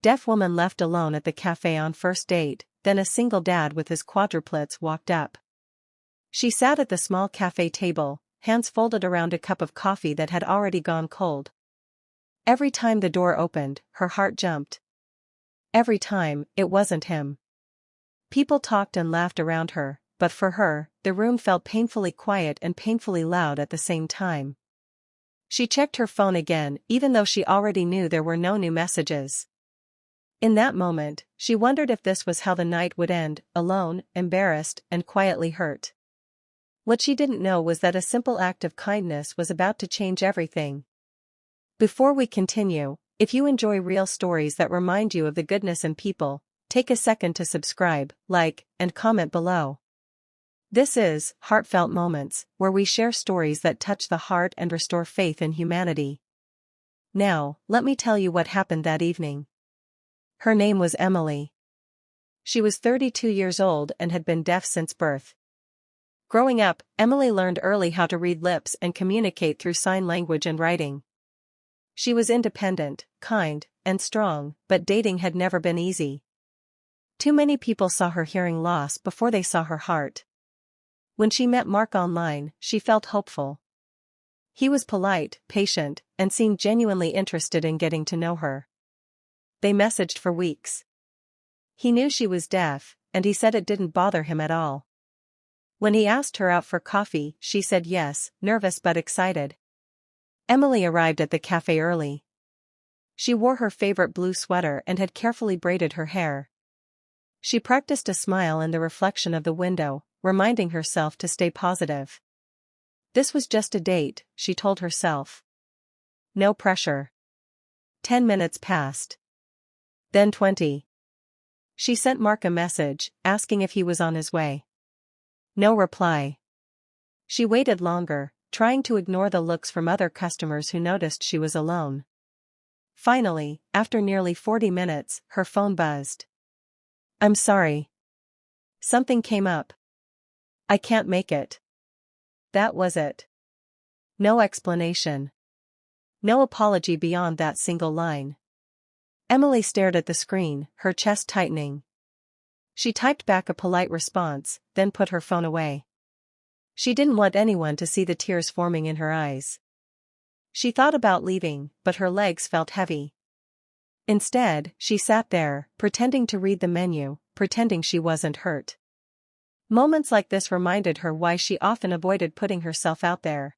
Deaf woman left alone at the cafe on first date, then a single dad with his quadruplets walked up. She sat at the small cafe table, hands folded around a cup of coffee that had already gone cold. Every time the door opened, her heart jumped. Every time, it wasn't him. People talked and laughed around her, but for her, the room felt painfully quiet and painfully loud at the same time. She checked her phone again, even though she already knew there were no new messages. In that moment, she wondered if this was how the night would end, alone, embarrassed, and quietly hurt. What she didn't know was that a simple act of kindness was about to change everything. Before we continue, if you enjoy real stories that remind you of the goodness in people, take a second to subscribe, like, and comment below. This is Heartfelt Moments, where we share stories that touch the heart and restore faith in humanity. Now, let me tell you what happened that evening. Her name was Emily. She was 32 years old and had been deaf since birth. Growing up, Emily learned early how to read lips and communicate through sign language and writing. She was independent, kind, and strong, but dating had never been easy. Too many people saw her hearing loss before they saw her heart. When she met Mark online, she felt hopeful. He was polite, patient, and seemed genuinely interested in getting to know her. They messaged for weeks. He knew she was deaf, and he said it didn't bother him at all. When he asked her out for coffee, she said yes, nervous but excited. Emily arrived at the cafe early. She wore her favorite blue sweater and had carefully braided her hair. She practiced a smile in the reflection of the window, reminding herself to stay positive. This was just a date, she told herself. No pressure. 10 minutes passed. Then 20. She sent Mark a message, asking if he was on his way. No reply. She waited longer, trying to ignore the looks from other customers who noticed she was alone. Finally, after nearly 40 minutes, her phone buzzed. I'm sorry. Something came up. I can't make it. That was it. No explanation. No apology beyond that single line. Emily stared at the screen, her chest tightening. She typed back a polite response, then put her phone away. She didn't want anyone to see the tears forming in her eyes. She thought about leaving, but her legs felt heavy. Instead, she sat there, pretending to read the menu, pretending she wasn't hurt. Moments like this reminded her why she often avoided putting herself out there.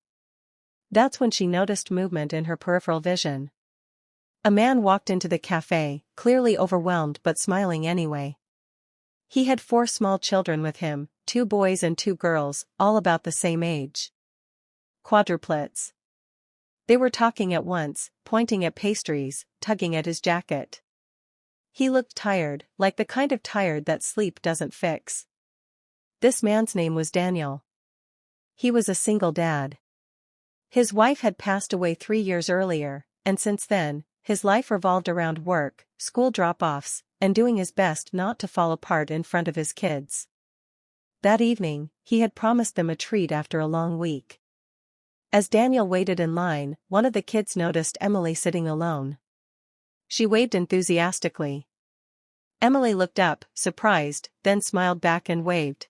That's when she noticed movement in her peripheral vision. A man walked into the cafe, clearly overwhelmed but smiling anyway. He had 4 small children with him, 2 boys and 2 girls, all about the same age. Quadruplets. They were talking at once, pointing at pastries, tugging at his jacket. He looked tired, like the kind of tired that sleep doesn't fix. This man's name was Daniel. He was a single dad. His wife had passed away 3 years earlier, and since then, his life revolved around work, school drop-offs, and doing his best not to fall apart in front of his kids. That evening, he had promised them a treat after a long week. As Daniel waited in line, one of the kids noticed Emily sitting alone. She waved enthusiastically. Emily looked up, surprised, then smiled back and waved.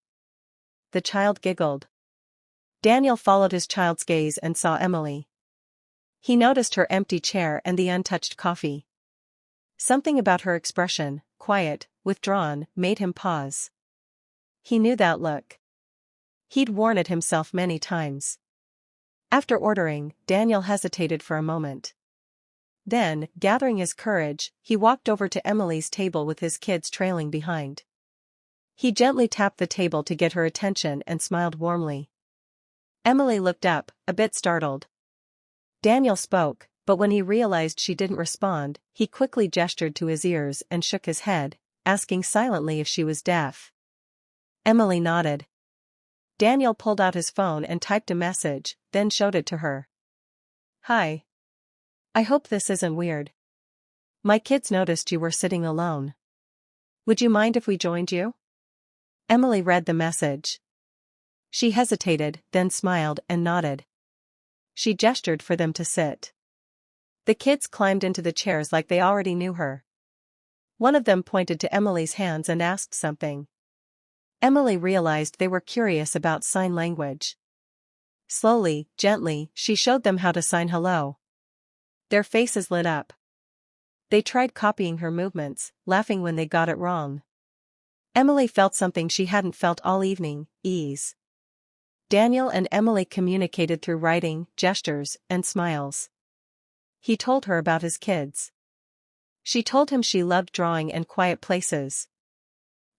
The child giggled. Daniel followed his child's gaze and saw Emily. He noticed her empty chair and the untouched coffee. Something about her expression, quiet, withdrawn, made him pause. He knew that look. He'd worn it himself many times. After ordering, Daniel hesitated for a moment. Then, gathering his courage, he walked over to Emily's table with his kids trailing behind. He gently tapped the table to get her attention and smiled warmly. Emily looked up, a bit startled. Daniel spoke, but when he realized she didn't respond, he quickly gestured to his ears and shook his head, asking silently if she was deaf. Emily nodded. Daniel pulled out his phone and typed a message, then showed it to her. Hi. I hope this isn't weird. My kids noticed you were sitting alone. Would you mind if we joined you? Emily read the message. She hesitated, then smiled and nodded. She gestured for them to sit. The kids climbed into the chairs like they already knew her. One of them pointed to Emily's hands and asked something. Emily realized they were curious about sign language. Slowly, gently, she showed them how to sign hello. Their faces lit up. They tried copying her movements, laughing when they got it wrong. Emily felt something she hadn't felt all evening: ease. Daniel and Emily communicated through writing, gestures, and smiles. He told her about his kids. She told him she loved drawing and quiet places.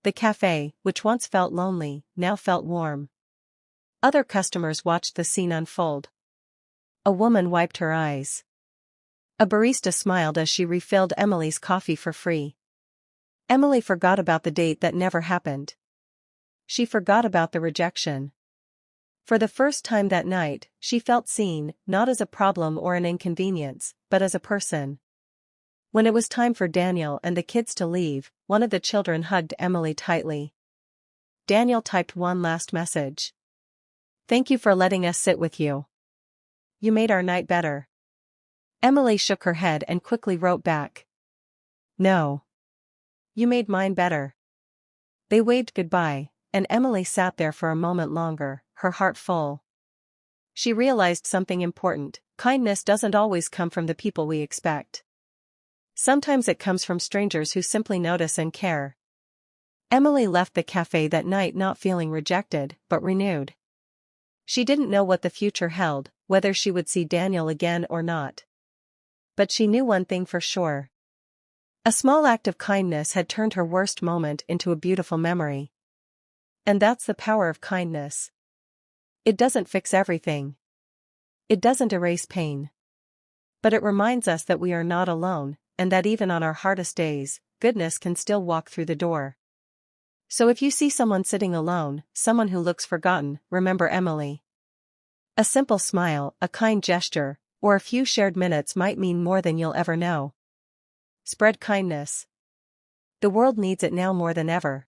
The cafe, which once felt lonely, now felt warm. Other customers watched the scene unfold. A woman wiped her eyes. A barista smiled as she refilled Emily's coffee for free. Emily forgot about the date that never happened. She forgot about the rejection. For the first time that night, she felt seen, not as a problem or an inconvenience, but as a person. When it was time for Daniel and the kids to leave, one of the children hugged Emily tightly. Daniel typed one last message. "Thank you for letting us sit with you. You made our night better." Emily shook her head and quickly wrote back. "No. You made mine better." They waved goodbye, and Emily sat there for a moment longer, her heart full. She realized something important: kindness doesn't always come from the people we expect. Sometimes it comes from strangers who simply notice and care. Emily left the cafe that night not feeling rejected, but renewed. She didn't know what the future held, whether she would see Daniel again or not. But she knew one thing for sure. A small act of kindness had turned her worst moment into a beautiful memory. And that's the power of kindness. It doesn't fix everything. It doesn't erase pain. But it reminds us that we are not alone, and that even on our hardest days, goodness can still walk through the door. So if you see someone sitting alone, someone who looks forgotten, remember Emily. A simple smile, a kind gesture, or a few shared minutes might mean more than you'll ever know. Spread kindness. The world needs it now more than ever.